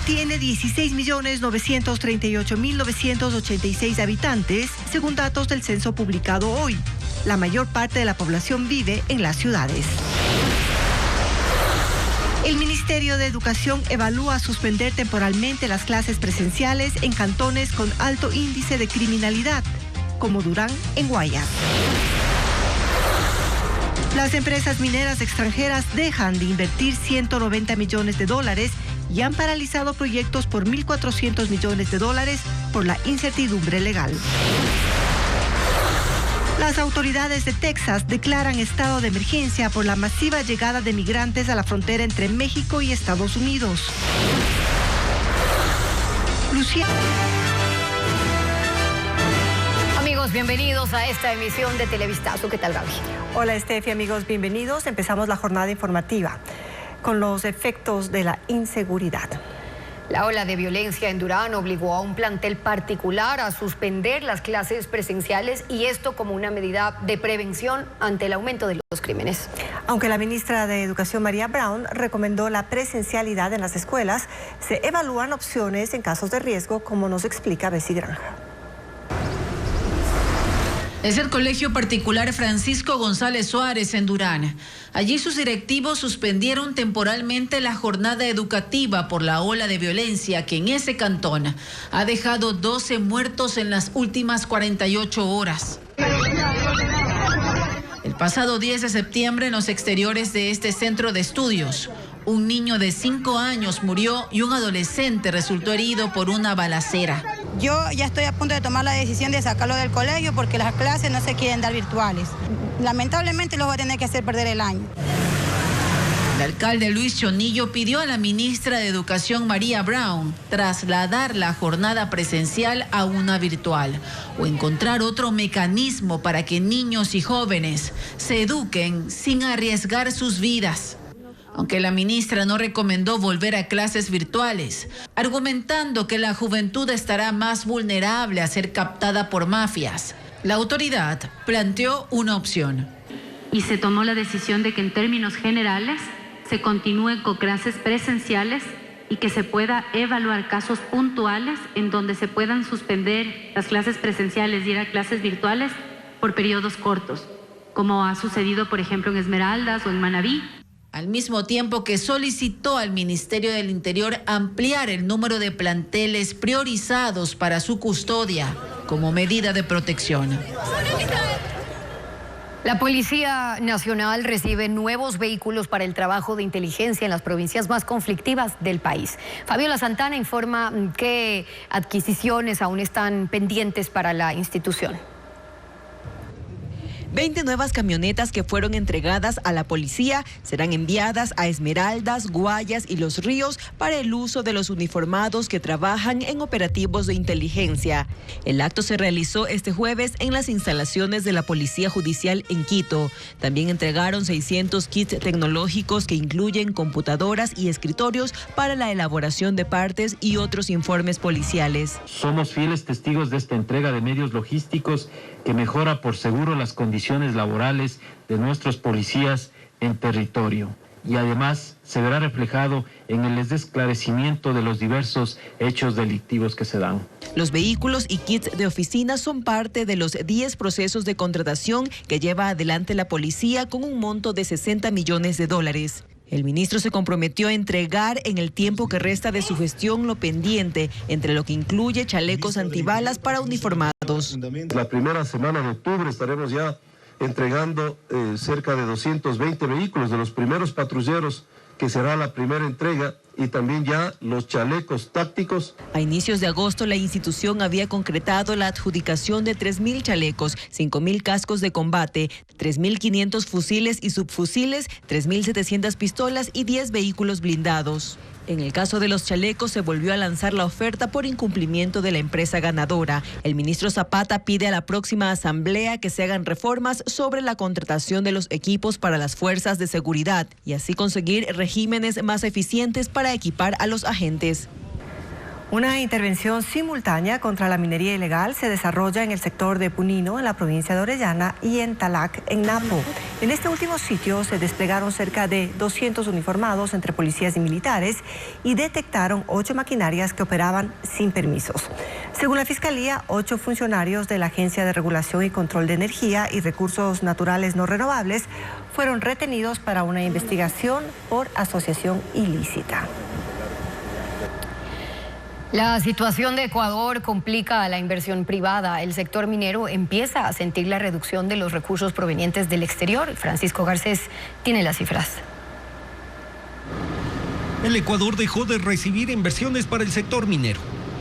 tiene 16.938.986 habitantes, según datos del censo publicado hoy. La mayor parte de la población vive en las ciudades. El Ministerio de Educación evalúa suspender temporalmente las clases presenciales en cantones con alto índice de criminalidad, como Durán en Guayas. Las empresas mineras extranjeras dejan de invertir 190 millones de dólares y han paralizado proyectos por 1.400 millones de dólares por la incertidumbre legal. Las autoridades de Texas declaran estado de emergencia por la masiva llegada de migrantes a la frontera entre México y Estados Unidos. Lucía. Amigos, bienvenidos a esta emisión de Televistazo. ¿Qué tal, Gaby? Hola, Estefi, amigos, bienvenidos. Empezamos la jornada informativa con los efectos de la inseguridad. La ola de violencia en Durán obligó a un plantel particular a suspender las clases presenciales, y esto como una medida de prevención ante el aumento de los crímenes. Aunque la ministra de Educación, María Brown, recomendó la presencialidad en las escuelas, se evalúan opciones en casos de riesgo, como nos explica Bessie Granja. Es el colegio particular Francisco González Suárez en Durán. Allí sus directivos suspendieron temporalmente la jornada educativa por la ola de violencia que en ese cantón ha dejado 12 muertos en las últimas 48 horas. El pasado 10 de septiembre, en los exteriores de este centro de estudios, un niño de 5 años murió y un adolescente resultó herido por una balacera. Yo ya estoy a punto de tomar la decisión de sacarlo del colegio porque las clases no se quieren dar virtuales. Lamentablemente los voy a tener que hacer perder el año. El alcalde Luis Chonillo pidió a la ministra de Educación, María Brown, trasladar la jornada presencial a una virtual o encontrar otro mecanismo para que niños y jóvenes se eduquen sin arriesgar sus vidas. Aunque la ministra no recomendó volver a clases virtuales, argumentando que la juventud estará más vulnerable a ser captada por mafias, la autoridad planteó una opción. Y se tomó la decisión de que en términos generales se continúe con clases presenciales y que se pueda evaluar casos puntuales en donde se puedan suspender las clases presenciales y ir a clases virtuales por periodos cortos, como ha sucedido, por ejemplo, en Esmeraldas o en Manabí. Al mismo tiempo que solicitó al Ministerio del Interior ampliar el número de planteles priorizados para su custodia como medida de protección. La Policía Nacional recibe nuevos vehículos para el trabajo de inteligencia en las provincias más conflictivas del país. Fabiola Santana informa qué adquisiciones aún están pendientes para la institución. 20 nuevas camionetas que fueron entregadas a la policía serán enviadas a Esmeraldas, Guayas y Los Ríos para el uso de los uniformados que trabajan en operativos de inteligencia. El acto se realizó este jueves en las instalaciones de la Policía Judicial en Quito. También entregaron 600 kits tecnológicos que incluyen computadoras y escritorios para la elaboración de partes y otros informes policiales. Somos fieles testigos de esta entrega de medios logísticos que mejora por seguro las condiciones laborales de nuestros policías en territorio, y además se verá reflejado en el esclarecimiento de los diversos hechos delictivos que se dan. Los vehículos y kits de oficina son parte de los 10 procesos de contratación que lleva adelante la policía con un monto de 60 millones de dólares. El ministro se comprometió a entregar en el tiempo que resta de su gestión lo pendiente, entre lo que incluye chalecos antibalas para uniformados. La primera semana de octubre estaremos ya entregando cerca de 220 vehículos de los primeros patrulleros, que será la primera entrega, y también ya los chalecos tácticos. A inicios de agosto, la institución había concretado la adjudicación de 3.000 chalecos, 5.000 cascos de combate, 3.500 fusiles y subfusiles, 3.700 pistolas y 10 vehículos blindados. En el caso de los chalecos, se volvió a lanzar la oferta por incumplimiento de la empresa ganadora. El ministro Zapata pide a la próxima asamblea que se hagan reformas sobre la contratación de los equipos para las fuerzas de seguridad y así conseguir regímenes más eficientes para equipar a los agentes. Una intervención simultánea contra la minería ilegal se desarrolla en el sector de Punino, en la provincia de Orellana, y en Talac, en Napo. En este último sitio se desplegaron cerca de 200 uniformados entre policías y militares y detectaron 8 maquinarias que operaban sin permisos. Según la Fiscalía, 8 funcionarios de la Agencia de Regulación y Control de Energía y Recursos Naturales No Renovables fueron retenidos para una investigación por asociación ilícita. La situación de Ecuador complica la inversión privada. El sector minero empieza a sentir la reducción de los recursos provenientes del exterior. Francisco Garcés tiene las cifras. El Ecuador dejó de recibir inversiones para el sector minero.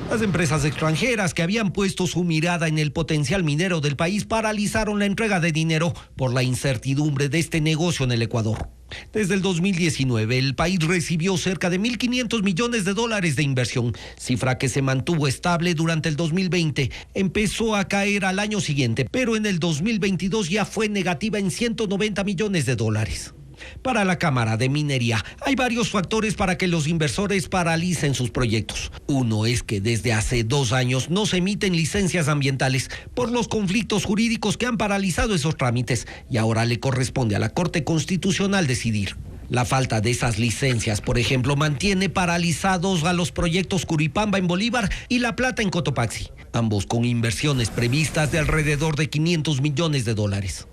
Las empresas extranjeras que habían puesto su mirada en el potencial minero del país paralizaron la entrega de dinero por la incertidumbre de este negocio en el Ecuador. Desde el 2019, el país recibió cerca de $1.500 millones de inversión, cifra que se mantuvo estable durante el 2020. Empezó a caer al año siguiente, pero en el 2022 ya fue negativa en $190 millones. Para la Cámara de Minería, hay varios factores para que los inversores paralicen sus proyectos. Uno es que desde hace 2 años no se emiten licencias ambientales por los conflictos jurídicos que han paralizado esos trámites y ahora le corresponde a la Corte Constitucional decidir. La falta de esas licencias, por ejemplo, mantiene paralizados a los proyectos Curipamba en Bolívar y La Plata en Cotopaxi, ambos con inversiones previstas de alrededor de $500 millones.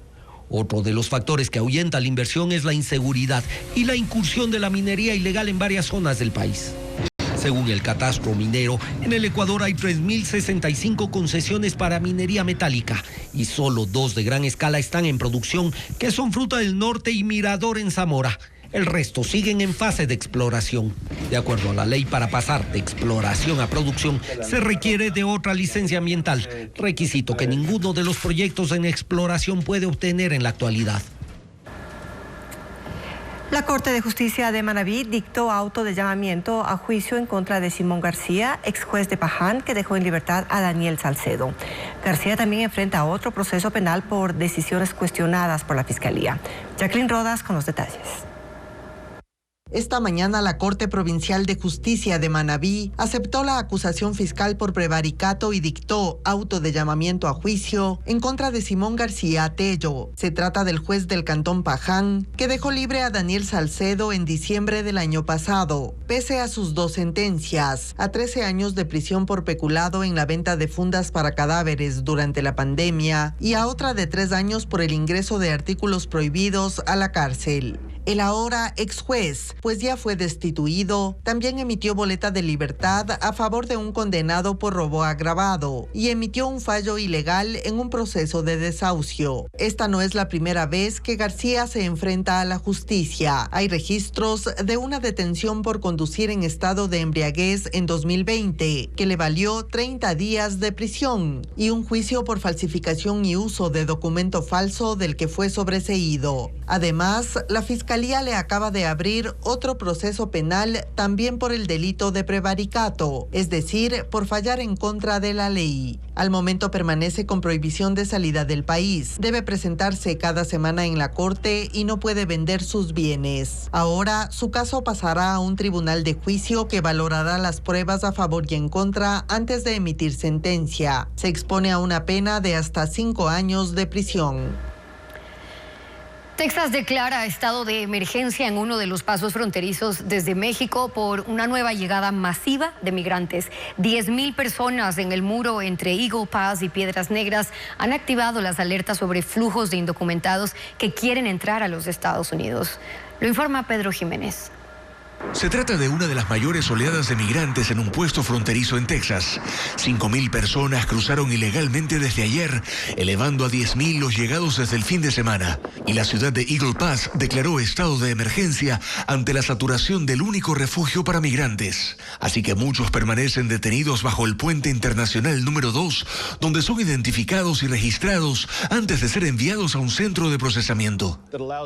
Otro de los factores que ahuyenta la inversión es la inseguridad y la incursión de la minería ilegal en varias zonas del país. Según el catastro minero, en el Ecuador hay 3.065 concesiones para minería metálica y solo 2 de gran escala están en producción, que son Fruta del Norte y Mirador en Zamora. El resto siguen en fase de exploración. De acuerdo a la ley, para pasar de exploración a producción se requiere de otra licencia ambiental, requisito que ninguno de los proyectos en exploración puede obtener en la actualidad. La Corte de Justicia de Manabí dictó auto de llamamiento a juicio en contra de Simón García, ex juez de Paján, que dejó en libertad a Daniel Salcedo. García también enfrenta otro proceso penal por decisiones cuestionadas por la Fiscalía. Jacqueline Rodas con los detalles. Esta mañana la Corte Provincial de Justicia de Manabí aceptó la acusación fiscal por prevaricato y dictó auto de llamamiento a juicio en contra de Simón García Tello. Se trata del juez del Cantón Paján, que dejó libre a Daniel Salcedo en diciembre del año pasado, pese a sus 2 sentencias, a 13 años de prisión por peculado en la venta de fundas para cadáveres durante la pandemia y a otra de 3 años por el ingreso de artículos prohibidos a la cárcel. El ahora ex juez, pues ya fue destituido, también emitió boleta de libertad a favor de un condenado por robo agravado y emitió un fallo ilegal en un proceso de desahucio. Esta no es la primera vez que García se enfrenta a la justicia. Hay registros de una detención por conducir en estado de embriaguez en 2020, que le valió 30 días de prisión, y un juicio por falsificación y uso de documento falso del que fue sobreseído. Además, la Fiscalía le acaba de abrir otro proceso penal también por el delito de prevaricato, es decir, por fallar en contra de la ley. Al momento permanece con prohibición de salida del país. Debe presentarse cada semana en la corte y no puede vender sus bienes. Ahora, su caso pasará a un tribunal de juicio que valorará las pruebas a favor y en contra antes de emitir sentencia. Se expone a una pena de hasta 5 años de prisión. Texas declara estado de emergencia en uno de los pasos fronterizos desde México por una nueva llegada masiva de migrantes. 10,000 personas en el muro entre Eagle Pass y Piedras Negras han activado las alertas sobre flujos de indocumentados que quieren entrar a los Estados Unidos. Lo informa Pedro Jiménez. Se trata de una de las mayores oleadas de migrantes en un puesto fronterizo en Texas. 5,000 personas cruzaron ilegalmente desde ayer, elevando a 10,000 los llegados desde el fin de semana. Y la ciudad de Eagle Pass declaró estado de emergencia ante la saturación del único refugio para migrantes. Así que muchos permanecen detenidos bajo el puente internacional número 2, donde son identificados y registrados antes de ser enviados a un centro de procesamiento.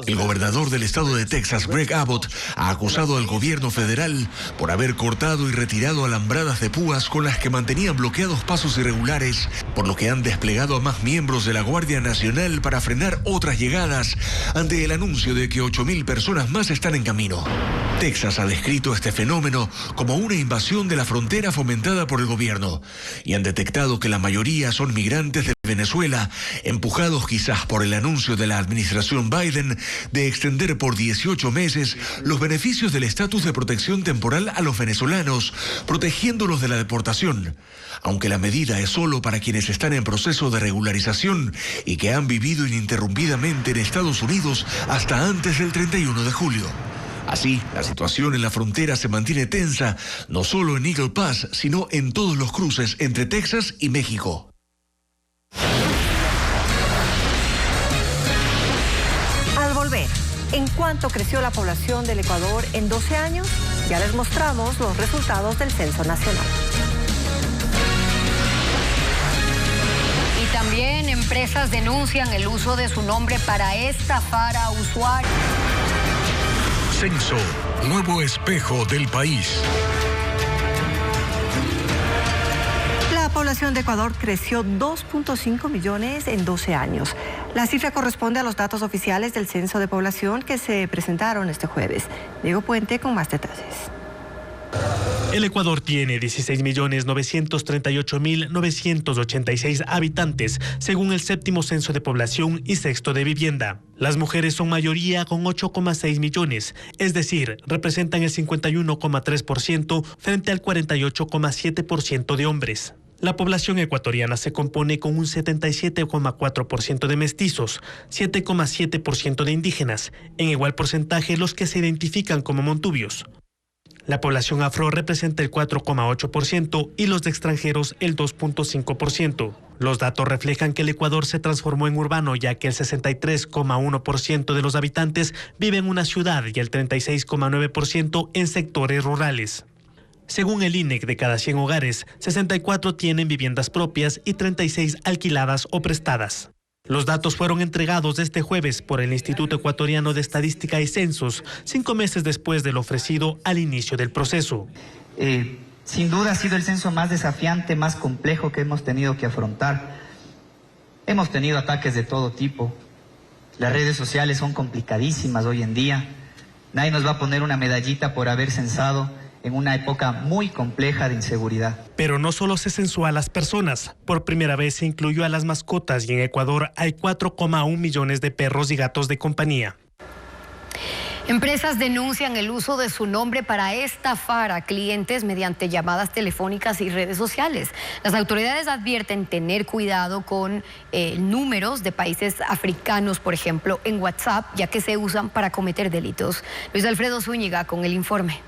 El gobernador del estado de Texas, Greg Abbott, ha acusado al gobierno gobierno federal por haber cortado y retirado alambradas de púas con las que mantenían bloqueados pasos irregulares, por lo que han desplegado a más miembros de la Guardia Nacional para frenar otras llegadas ante el anuncio de que 8.000 personas más están en camino. Texas ha descrito este fenómeno como una invasión de la frontera fomentada por el gobierno y han detectado que la mayoría son migrantes de Venezuela, empujados quizás por el anuncio de la administración Biden de extender por 18 meses los beneficios del estatus de protección temporal a los venezolanos, protegiéndolos de la deportación. Aunque la medida es solo para quienes están en proceso de regularización y que han vivido ininterrumpidamente en Estados Unidos hasta antes del 31 de julio. Así, la situación en la frontera se mantiene tensa, no solo en Eagle Pass, sino en todos los cruces entre Texas y México. Al volver, ¿en cuánto creció la población del Ecuador en 12 años? Ya les mostramos los resultados del Censo Nacional. Y también empresas denuncian el uso de su nombre para estafar a usuarios. Censo, nuevo espejo del país. La población de Ecuador creció 2.5 millones en 12 años. La cifra corresponde a los datos oficiales del Censo de Población que se presentaron este jueves. Diego Puente con más detalles. El Ecuador tiene 16.938.986 habitantes, según el séptimo censo de población y sexto de vivienda. Las mujeres son mayoría con 8,6 millones, es decir, representan el 51,3% frente al 48,7% de hombres. La población ecuatoriana se compone con un 77,4% de mestizos, 7,7% de indígenas, en igual porcentaje los que se identifican como montubios. La población afro representa el 4,8% y los de extranjeros el 2,5%. Los datos reflejan que el Ecuador se transformó en urbano, ya que el 63,1% de los habitantes vive en una ciudad y el 36,9% en sectores rurales. Según el INEC, de cada 100 hogares, 64 tienen viviendas propias y 36 alquiladas o prestadas. Los datos fueron entregados este jueves por el Instituto Ecuatoriano de Estadística y Censos, 5 meses después de lo ofrecido al inicio del proceso. Sin duda ha sido el censo más desafiante, más complejo que hemos tenido que afrontar. Hemos tenido ataques de todo tipo. Las redes sociales son complicadísimas hoy en día. Nadie nos va a poner una medallita por haber censado en una época muy compleja de inseguridad. Pero no solo se censó a las personas, por primera vez se incluyó a las mascotas y en Ecuador hay 4,1 millones de perros y gatos de compañía. Empresas denuncian el uso de su nombre para estafar a clientes mediante llamadas telefónicas y redes sociales. Las autoridades advierten tener cuidado con números de países africanos, por ejemplo, en WhatsApp, ya que se usan para cometer delitos. Luis Alfredo Zúñiga con el informe.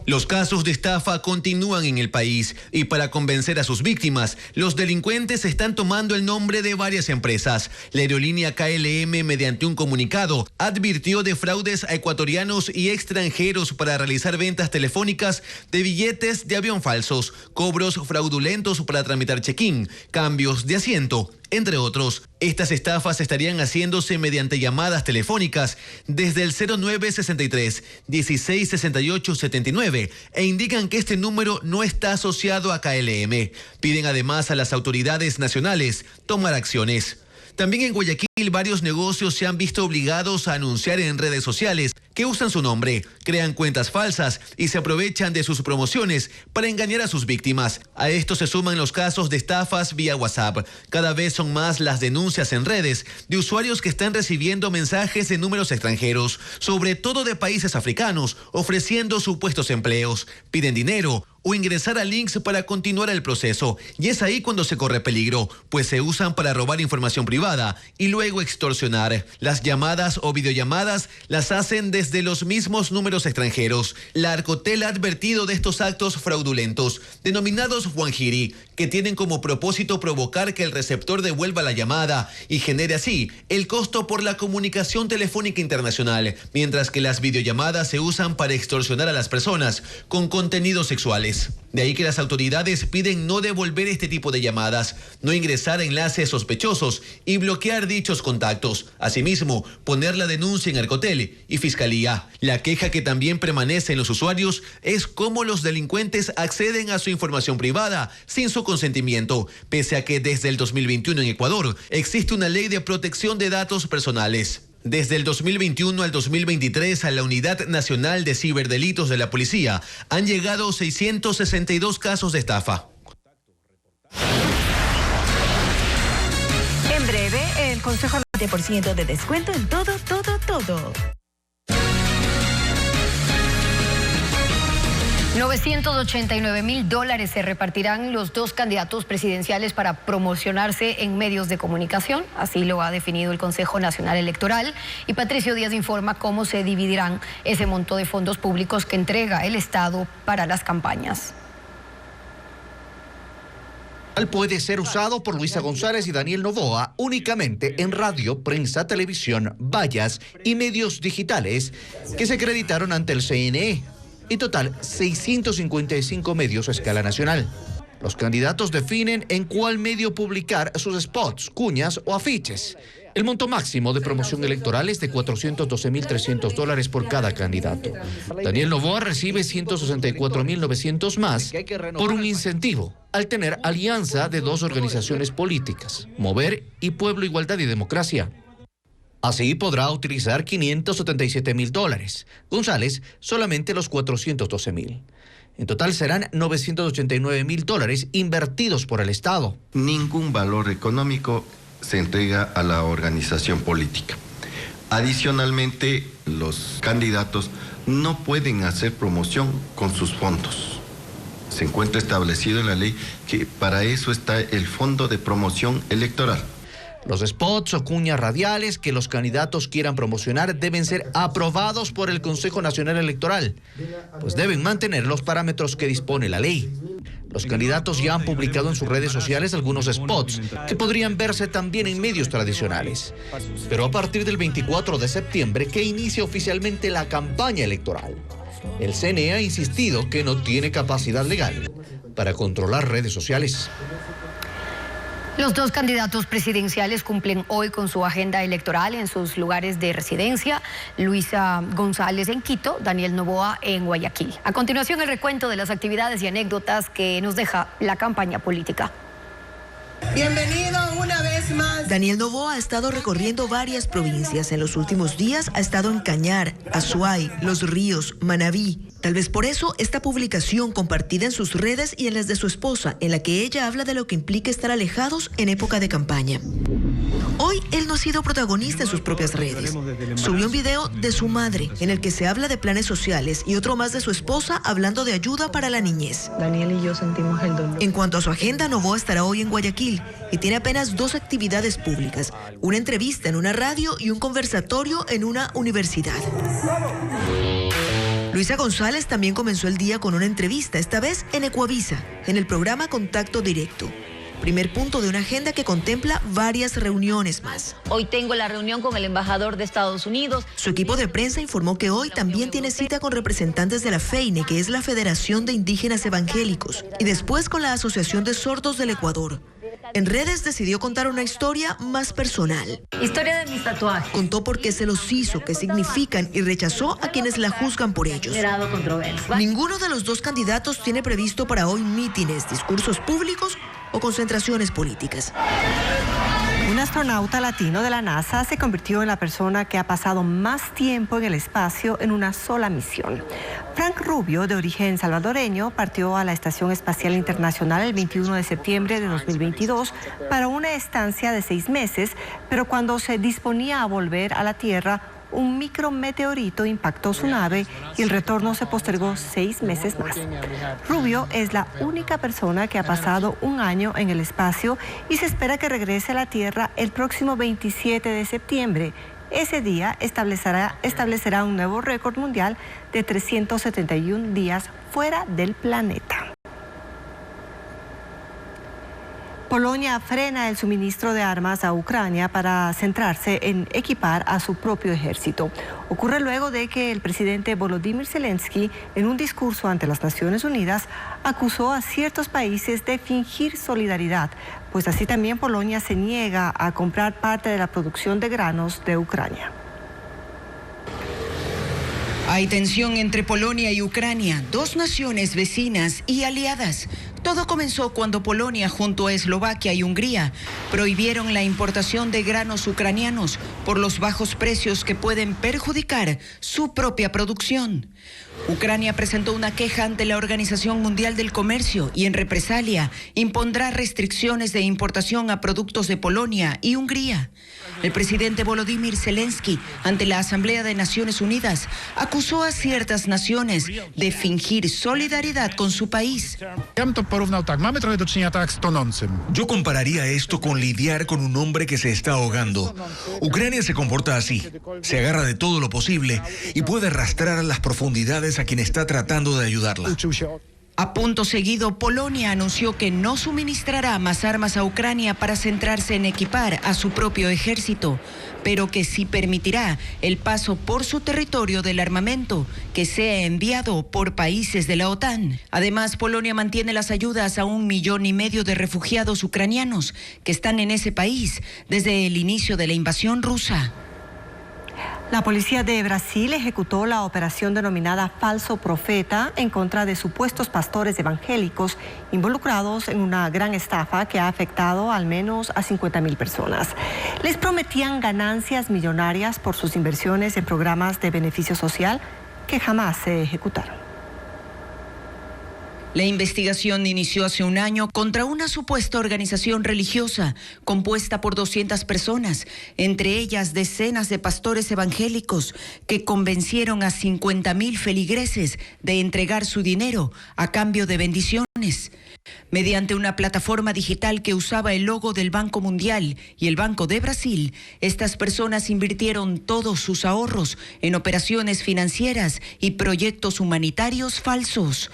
Los casos de estafa continúan en el país y para convencer a sus víctimas, los delincuentes están tomando el nombre de varias empresas. La aerolínea KLM, mediante un comunicado, advirtió de fraudes a ecuatorianos y extranjeros para realizar ventas telefónicas de billetes de avión falsos, cobros fraudulentos para tramitar check-in, cambios de asiento, entre otros. Estas estafas estarían haciéndose mediante llamadas telefónicas desde el 0963 1668 79 e indican que este número no está asociado a KLM. Piden además a las autoridades nacionales tomar acciones. También en Guayaquil varios negocios se han visto obligados a anunciar en redes sociales que usan su nombre, crean cuentas falsas y se aprovechan de sus promociones para engañar a sus víctimas. A esto se suman los casos de estafas vía WhatsApp. Cada vez son más las denuncias en redes de usuarios que están recibiendo mensajes de números extranjeros, sobre todo de países africanos, ofreciendo supuestos empleos. Piden dinero o ingresar a links para continuar el proceso. Y es ahí cuando se corre peligro, pues se usan para robar información privada y luego extorsionar. Las llamadas o videollamadas las hacen desde los mismos números extranjeros. La Arcotel ha advertido de estos actos fraudulentos, denominados Juanjiri, que tienen como propósito provocar que el receptor devuelva la llamada y genere así el costo por la comunicación telefónica internacional, mientras que las videollamadas se usan para extorsionar a las personas con contenidos sexuales. electorales. De ahí que las autoridades piden no devolver este tipo de llamadas, no ingresar a enlaces sospechosos y bloquear dichos contactos. Asimismo, poner la denuncia en Arcotel y Fiscalía. La queja que también permanece en los usuarios es cómo los delincuentes acceden a su información privada sin su consentimiento, pese a que desde el 2021 en Ecuador existe una ley de protección de datos personales. Desde el 2021 al 2023 a la Unidad Nacional de Ciberdelitos de la Policía han llegado 662 casos de estafa. En breve, el Consejo 20% de descuento en todo. 989,000 dólares se repartirán los dos candidatos presidenciales para promocionarse en medios de comunicación. Así lo ha definido el Consejo Nacional Electoral. Y Patricio Díaz informa cómo se dividirán ese monto de fondos públicos que entrega el Estado para las campañas. Puede ser usado por Luisa González y Daniel Noboa únicamente en radio, prensa, televisión, vallas y medios digitales que se acreditaron ante el CNE. En total, 655 medios a escala nacional. Los candidatos definen en cuál medio publicar sus spots, cuñas o afiches. El monto máximo de promoción electoral es de $412,300 por cada candidato. Daniel Noboa recibe 164,900 más por un incentivo al tener alianza de dos organizaciones políticas, Mover y Pueblo, Igualdad y Democracia. Así podrá utilizar $577,000. González solamente los $412,000. En total serán $989,000 invertidos por el Estado. Ningún valor económico se entrega a la organización política. Adicionalmente, los candidatos no pueden hacer promoción con sus fondos. Se encuentra establecido en la ley que para eso está el Fondo de Promoción Electoral. Los spots o cuñas radiales que los candidatos quieran promocionar deben ser aprobados por el Consejo Nacional Electoral, pues deben mantener los parámetros que dispone la ley. Los candidatos ya han publicado en sus redes sociales algunos spots que podrían verse también en medios tradicionales. Pero a partir del 24 de septiembre, que inicia oficialmente la campaña electoral, el CNE ha insistido que no tiene capacidad legal para controlar redes sociales. Los dos candidatos presidenciales cumplen hoy con su agenda electoral en sus lugares de residencia. Luisa González en Quito, Daniel Noboa en Guayaquil. A continuación, el recuento de las actividades y anécdotas que nos deja la campaña política. Bienvenido una vez más. Daniel Noboa ha estado recorriendo varias provincias. En los últimos días ha estado en Cañar, Azuay, Los Ríos, Manabí. Tal vez por eso esta publicación compartida en sus redes y en las de su esposa, en la que ella habla de lo que implica estar alejados en época de campaña. Hoy él no ha sido protagonista en sus propias redes. Subió un video de su madre en el que se habla de planes sociales y otro más de su esposa hablando de ayuda para la niñez. Daniel y yo sentimos el dolor. En cuanto a su agenda, Noboa estará hoy en Guayaquil y tiene apenas 2 actividades públicas, una entrevista en una radio y un conversatorio en una universidad. Luisa González también comenzó el día con una entrevista, esta vez en Ecuavisa, en el programa Contacto Directo. Primer punto de una agenda que contempla varias reuniones más. Hoy tengo la reunión con el embajador de Estados Unidos. Su equipo de prensa informó que hoy también tiene cita con representantes de la FEINE, que es la Federación de Indígenas Evangélicos, y después con la Asociación de Sordos del Ecuador. En redes decidió contar una historia más personal. Historia de mis tatuajes. Contó por qué se los hizo, qué significan y rechazó a quienes la juzgan por ellos. Ninguno de los dos candidatos tiene previsto para hoy mítines, discursos públicos o concentraciones políticas. Un astronauta latino de la NASA se convirtió en la persona que ha pasado más tiempo en el espacio en una sola misión. Frank Rubio, de origen salvadoreño, partió a la Estación Espacial Internacional el 21 de septiembre de 2022 para una estancia de 6 meses, pero cuando se disponía a volver a la Tierra, un micrometeorito impactó su nave y el retorno se postergó 6 meses más. Rubio es la única persona que ha pasado un año en el espacio y se espera que regrese a la Tierra el próximo 27 de septiembre. Ese día establecerá un nuevo récord mundial de 371 días fuera del planeta. Polonia frena el suministro de armas a Ucrania para centrarse en equipar a su propio ejército. Ocurre luego de que el presidente Volodymyr Zelensky, en un discurso ante las Naciones Unidas, acusó a ciertos países de fingir solidaridad, pues así también Polonia se niega a comprar parte de la producción de granos de Ucrania. Hay tensión entre Polonia y Ucrania, dos naciones vecinas y aliadas. Todo comenzó cuando Polonia, junto a Eslovaquia y Hungría, prohibieron la importación de granos ucranianos por los bajos precios que pueden perjudicar su propia producción. Ucrania presentó una queja ante la Organización Mundial del Comercio y en represalia impondrá restricciones de importación a productos de Polonia y Hungría. El presidente Volodymyr Zelensky, ante la Asamblea de Naciones Unidas, acusó a ciertas naciones de fingir solidaridad con su país. Yo compararía esto con lidiar con un hombre que se está ahogando. Ucrania se comporta así, se agarra de todo lo posible y puede arrastrar a las profundidades a quien está tratando de ayudarla. A punto seguido, Polonia anunció que no suministrará más armas a Ucrania para centrarse en equipar a su propio ejército, pero que sí permitirá el paso por su territorio del armamento que sea enviado por países de la OTAN. Además, Polonia mantiene las ayudas a 1,5 millones de refugiados ucranianos que están en ese país desde el inicio de la invasión rusa. La policía de Brasil ejecutó la operación denominada Falso Profeta en contra de supuestos pastores evangélicos involucrados en una gran estafa que ha afectado al menos a 50.000 personas. Les prometían ganancias millonarias por sus inversiones en programas de beneficio social que jamás se ejecutaron. La investigación inició hace un año contra una supuesta organización religiosa compuesta por 200 personas, entre ellas decenas de pastores evangélicos que convencieron a 50.000 feligreses de entregar su dinero a cambio de bendiciones. Mediante una plataforma digital que usaba el logo del Banco Mundial y el Banco de Brasil, estas personas invirtieron todos sus ahorros en operaciones financieras y proyectos humanitarios falsos,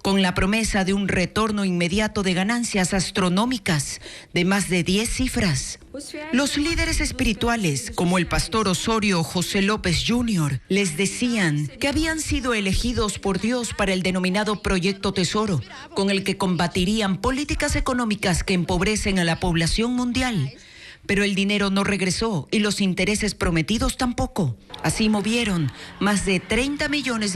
con la promesa de un retorno inmediato de ganancias astronómicas de más de 10 cifras. Los líderes espirituales, como el pastor Osorio José López Jr., les decían que habían sido elegidos por Dios para el denominado Proyecto Tesoro, con el que combatirían políticas económicas que empobrecen a la población mundial. Pero el dinero no regresó y los intereses prometidos tampoco. Así movieron más de $30 millones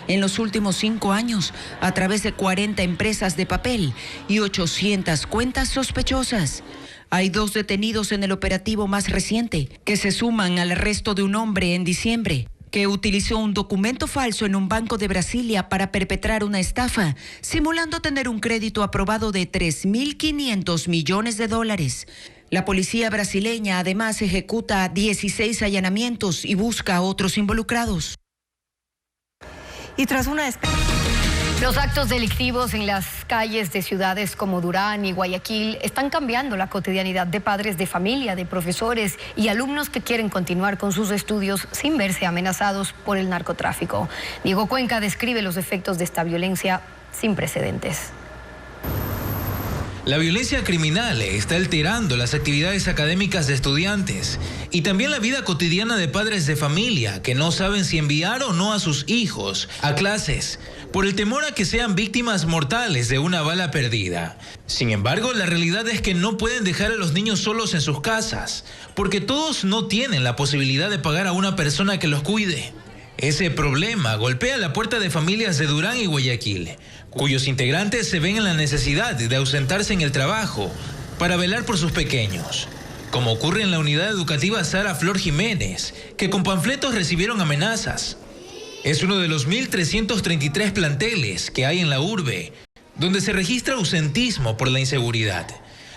en los últimos 5 años a través de 40 empresas de papel y 800 cuentas sospechosas. Hay 2 detenidos en el operativo más reciente, que se suman al arresto de un hombre en diciembre, que utilizó un documento falso en un banco de Brasilia para perpetrar una estafa, simulando tener un crédito aprobado de $3.500 millones. La policía brasileña además ejecuta 16 allanamientos y busca a otros involucrados. Y tras una Los actos delictivos en las calles de ciudades como Durán y Guayaquil están cambiando la cotidianidad de padres de familia, de profesores y alumnos que quieren continuar con sus estudios sin verse amenazados por el narcotráfico. Diego Cuenca describe los efectos de esta violencia sin precedentes. La violencia criminal está alterando las actividades académicas de estudiantes y también la vida cotidiana de padres de familia que no saben si enviar o no a sus hijos a clases por el temor a que sean víctimas mortales de una bala perdida. Sin embargo, la realidad es que no pueden dejar a los niños solos en sus casas porque todos no tienen la posibilidad de pagar a una persona que los cuide. Ese problema golpea la puerta de familias de Durán y Guayaquil, cuyos integrantes se ven en la necesidad de ausentarse en el trabajo para velar por sus pequeños, como ocurre en la unidad educativa Sara Flor Jiménez, que con panfletos recibieron amenazas. Es uno de los 1.333 planteles que hay en la urbe, donde se registra ausentismo por la inseguridad.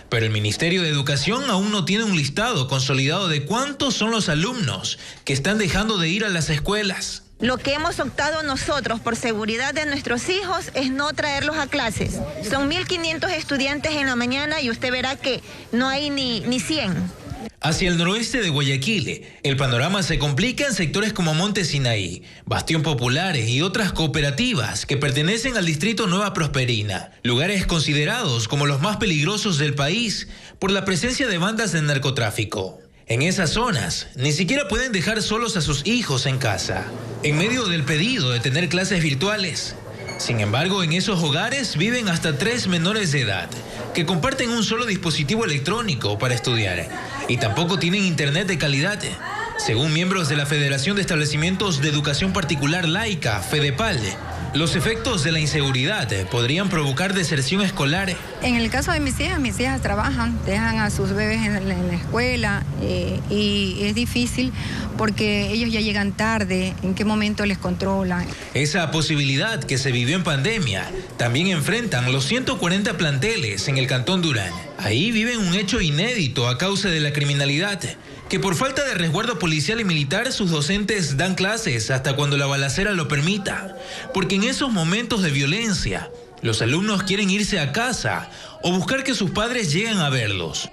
Pero el Ministerio de Educación aún no tiene un listado consolidado de cuántos son los alumnos que están dejando de ir a las escuelas. Lo que hemos optado nosotros por seguridad de nuestros hijos es no traerlos a clases. Son 1.500 estudiantes en la mañana y usted verá que no hay ni 100. Hacia el noroeste de Guayaquil, el panorama se complica en sectores como Monte Sinaí, Bastión Populares y otras cooperativas que pertenecen al distrito Nueva Prosperina, lugares considerados como los más peligrosos del país por la presencia de bandas de narcotráfico. En esas zonas, ni siquiera pueden dejar solos a sus hijos en casa, en medio del pedido de tener clases virtuales. Sin embargo, en esos hogares viven hasta 3 menores de edad, que comparten un solo dispositivo electrónico para estudiar, y tampoco tienen internet de calidad. Según miembros de la Federación de Establecimientos de Educación Particular Laica, FEDEPAL, los efectos de la inseguridad podrían provocar deserción escolar. En el caso de mis hijas trabajan, dejan a sus bebés en la escuela y es difícil porque ellos ya llegan tarde, en qué momento les controlan. Esa posibilidad que se vivió en pandemia también enfrentan los 140 planteles en el Cantón Durán. Ahí viven un hecho inédito a causa de la criminalidad, que por falta de resguardo policial y militar sus docentes dan clases hasta cuando la balacera lo permita, porque en esos momentos de violencia los alumnos quieren irse a casa o buscar que sus padres lleguen a verlos.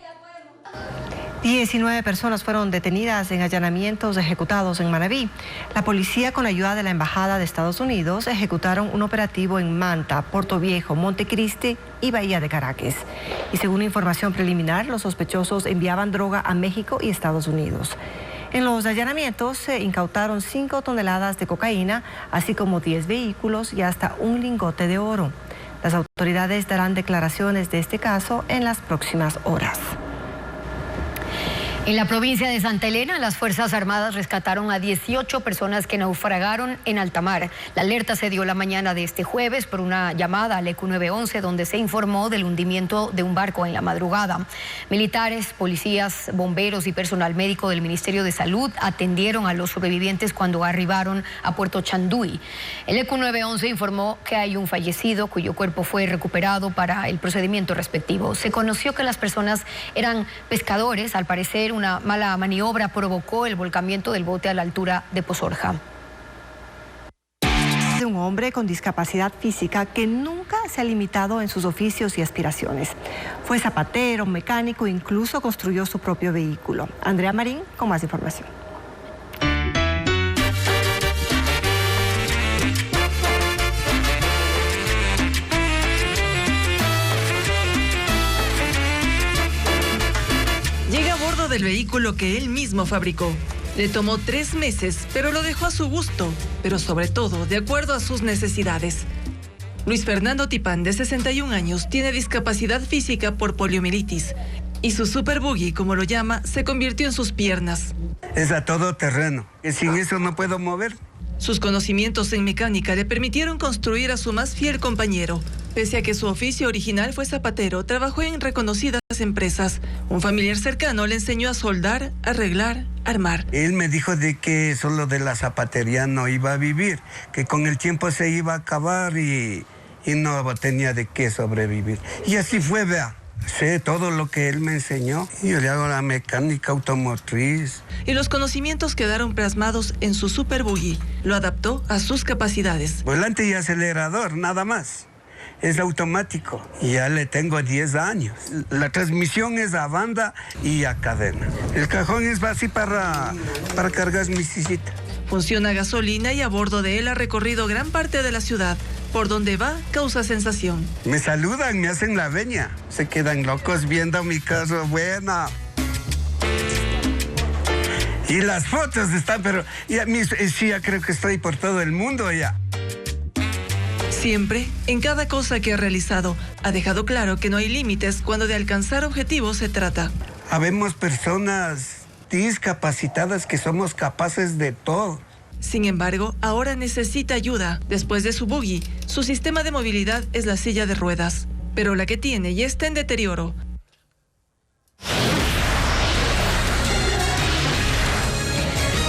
19 personas fueron detenidas en allanamientos ejecutados en Manabí. La policía, con ayuda de la Embajada de Estados Unidos, ejecutaron un operativo en Manta, Puerto Viejo, Montecristi y Bahía de Caracas. Y según información preliminar, los sospechosos enviaban droga a México y Estados Unidos. En los allanamientos se incautaron 5 toneladas de cocaína, así como 10 vehículos y hasta un lingote de oro. Las autoridades darán declaraciones de este caso en las próximas horas. En la provincia de Santa Elena, las Fuerzas Armadas rescataron a 18 personas que naufragaron en alta mar. La alerta se dio la mañana de este jueves por una llamada al ECU 911, donde se informó del hundimiento de un barco en la madrugada. Militares, policías, bomberos y personal médico del Ministerio de Salud atendieron a los sobrevivientes cuando arribaron a Puerto Chanduy. El ECU 911 informó que hay un fallecido cuyo cuerpo fue recuperado para el procedimiento respectivo. Se conoció que las personas eran pescadores. Al parecer, una mala maniobra provocó el volcamiento del bote a la altura de Pozorja. De un hombre con discapacidad física que nunca se ha limitado en sus oficios y aspiraciones. Fue zapatero, mecánico, incluso construyó su propio vehículo. Andrea Marín con más información. Llega a bordo del vehículo que él mismo fabricó. Le tomó 3 meses, pero lo dejó a su gusto, pero sobre todo de acuerdo a sus necesidades. Luis Fernando Tipán, de 61 años, tiene discapacidad física por poliomielitis y su super buggy, como lo llama, se convirtió en sus piernas. Es a todo terreno, y sin eso no puedo mover. Sus conocimientos en mecánica le permitieron construir a su más fiel compañero. Pese a que su oficio original fue zapatero, trabajó en reconocidas empresas. Un familiar cercano le enseñó a soldar, arreglar, armar. Él me dijo de que solo de la zapatería no iba a vivir, que con el tiempo se iba a acabar y no tenía de qué sobrevivir. Y así fue, vea. Sé todo lo que él me enseñó. Yo le hago la mecánica automotriz. Y los conocimientos quedaron plasmados en su super buggy. Lo adaptó a sus capacidades. Volante y acelerador, nada más. Es automático. Y ya le tengo 10 años. La transmisión es a banda y a cadena. El cajón es así para cargar mi sillita. Funciona a gasolina y a bordo de él ha recorrido gran parte de la ciudad. Por donde va, causa sensación. Me saludan, me hacen la veña. Se quedan locos viendo mi carro, buena. Y las fotos están, pero sí, ya creo que estoy por todo el mundo ya. Siempre, en cada cosa que ha realizado, ha dejado claro que no hay límites cuando de alcanzar objetivos se trata. Habemos personas discapacitadas que somos capaces de todo. Sin embargo, ahora necesita ayuda. Después de su buggy, su sistema de movilidad es la silla de ruedas, pero la que tiene ya está en deterioro.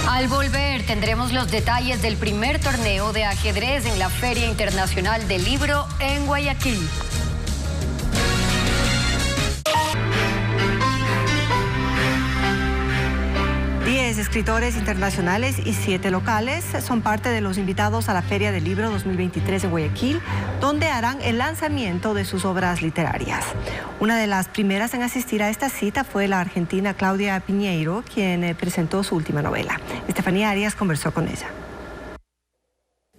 Al volver tendremos los detalles del primer torneo de ajedrez en la Feria Internacional del Libro en Guayaquil. 10 escritores internacionales y 7 locales son parte de los invitados a la Feria del Libro 2023 en Guayaquil, donde harán el lanzamiento de sus obras literarias. Una de las primeras en asistir a esta cita fue la argentina Claudia Piñeiro, quien presentó su última novela. Estefanía Arias conversó con ella.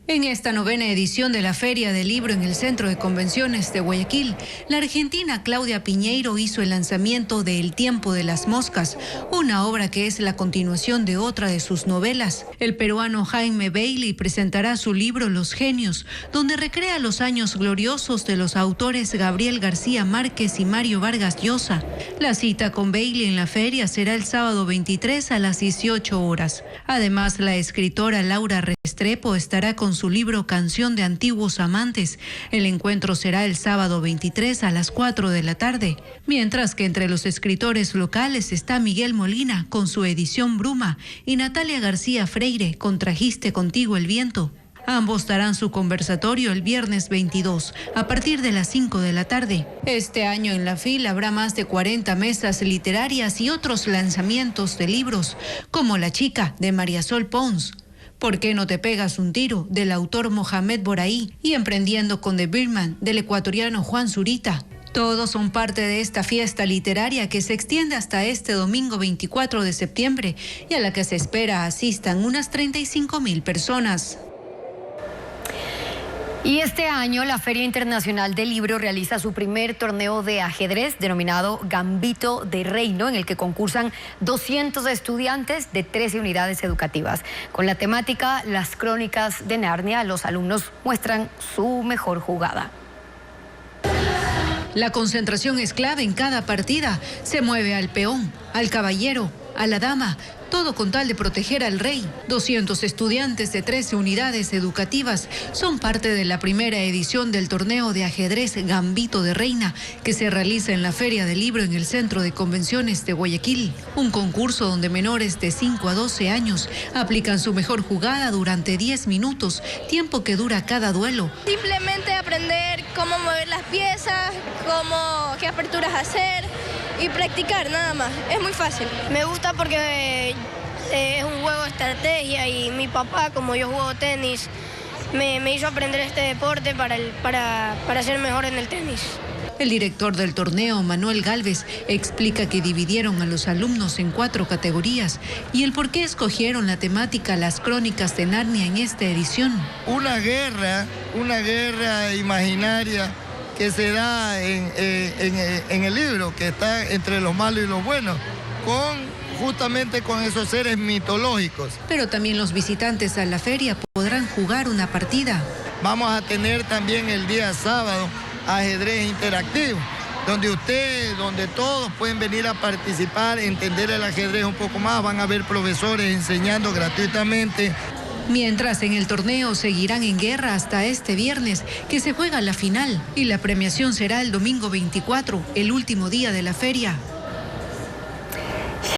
En esta 9ª edición de la Feria del Libro en el Centro de Convenciones de Guayaquil, la argentina Claudia Piñeiro hizo el lanzamiento de El tiempo de las moscas, una obra que es la continuación de otra de sus novelas. El peruano Jaime Bailey presentará su libro Los genios, donde recrea los años gloriosos de los autores Gabriel García Márquez y Mario Vargas Llosa. La cita con Bailey en la feria será el sábado 23 a las 18 horas. Además, la escritora Laura Restrepo estará con su libro Canción de Antiguos Amantes. El encuentro será el sábado 23 a las 4 de la tarde. Mientras que entre los escritores locales está Miguel Molina con su edición Bruma y Natalia García Freire con Trajiste contigo el viento. Ambos darán su conversatorio el viernes 22, a partir de las 5 de la tarde. Este año en la FIL habrá más de 40 mesas literarias y otros lanzamientos de libros, como La chica, de María Sol Pons, ¿Por qué no te pegas un tiro?, del autor Mohamed Boraí, y Emprendiendo con The Birdman, del ecuatoriano Juan Zurita. Todos son parte de esta fiesta literaria que se extiende hasta este domingo 24 de septiembre y a la que se espera asistan unas 35,000 personas. Y este año la Feria Internacional del Libro realiza su primer torneo de ajedrez denominado Gambito de Reino, en el que concursan 200 estudiantes de 13 unidades educativas. Con la temática Las Crónicas de Narnia, los alumnos muestran su mejor jugada. La concentración es clave en cada partida. Se mueve al peón, al caballero, a la dama, todo con tal de proteger al rey. 200 estudiantes de 13 unidades educativas son parte de la primera edición del torneo de ajedrez Gambito de Reina, que se realiza en la Feria del Libro en el Centro de Convenciones de Guayaquil. Un concurso donde menores de 5 a 12 años aplican su mejor jugada durante 10 minutos, tiempo que dura cada duelo. Simplemente aprender cómo mover las piezas, qué aperturas hacer y practicar, nada más. Es muy fácil. Me gusta porque es un juego de estrategia y mi papá, como yo juego tenis, me hizo aprender este deporte para ser mejor en el tenis. El director del torneo, Manuel Gálvez, explica que dividieron a los alumnos en 4 categorías y el por qué escogieron la temática Las Crónicas de Narnia en esta edición. Una guerra imaginaria que se da en el libro, que está entre los malos y los buenos, justamente con esos seres mitológicos. Pero también los visitantes a la feria podrán jugar una partida. Vamos a tener también el día sábado ajedrez interactivo, donde todos pueden venir a participar, entender el ajedrez un poco más, van a haber profesores enseñando gratuitamente. Mientras en el torneo seguirán en guerra hasta este viernes, que se juega la final, y la premiación será el domingo 24, el último día de la feria.